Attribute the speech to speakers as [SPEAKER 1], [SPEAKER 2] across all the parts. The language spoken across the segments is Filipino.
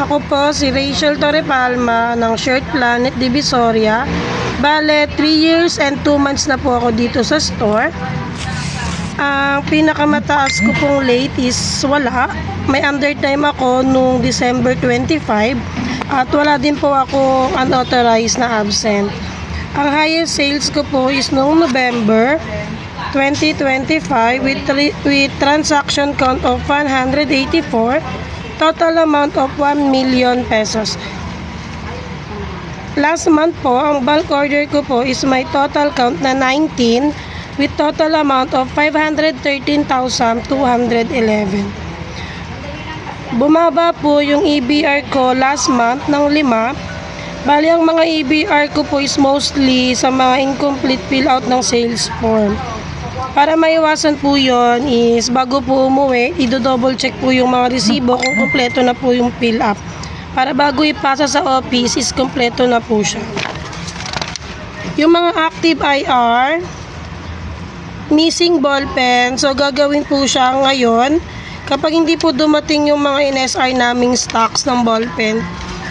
[SPEAKER 1] Ako po si Rachel Torrepalma ng Shirt Planet Divisoria. Bale, 3 years and 2 months na po ako dito sa store. Ang pinakamataas ko pong late is wala. May undertime ako nung December 25 at wala din po ako unauthorized na absent. Ang highest sales ko po is noong November 2025 with transaction count of 184, total amount of 1 million pesos. Last month po, ang bulk order ko po is may total count na 19 with total amount of 513,211. Bumaba po yung EBR ko last month ng 5. Bali, ang mga EBR ko po is mostly sa mga incomplete fill out ng sales form. Para maiwasan po yon is bago po umuwi, i-double check po yung mga resibo kung kompleto na po yung fill up. Para bago ipasa sa office is kompleto na po siya. Yung mga active IR, missing ball pen, so gagawin po siya ngayon. Kapag hindi po dumating yung mga NSR naming stocks ng ball pen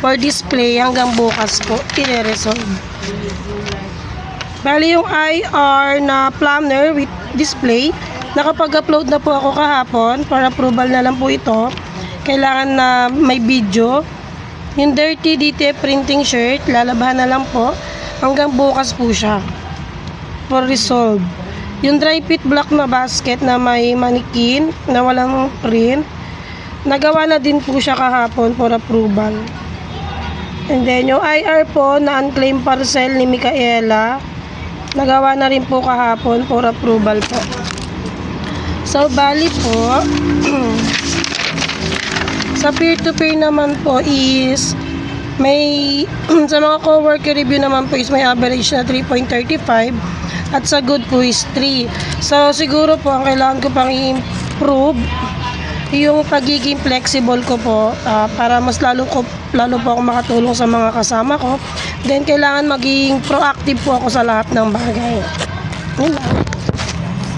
[SPEAKER 1] for display hanggang bukas po, i-resolve. Bali yung IR na planner with display, nakapag-upload na po ako kahapon para approval na lang po ito. Kailangan na may video. Yung dirty DTF printing shirt, lalabahan na lang po hanggang bukas po siya for resolve. Yung dry fit block na basket na may mannequin na walang print, nagawa na din po siya kahapon for approval. And then yung IR po na unclaimed parcel ni Micaela, nagawa na rin po kahapon for approval po. So bali po sa peer-to-peer naman po is may sa mga co-worker review naman po is may average na 3.35 at sa good po is 3. So siguro po ang kailangan ko pang i-improve yung pagiging flexible ko po para mas lalo po ako makatulong sa mga kasama ko. Then kailangan maging proactive po ako sa lahat ng bagay. Yun lang.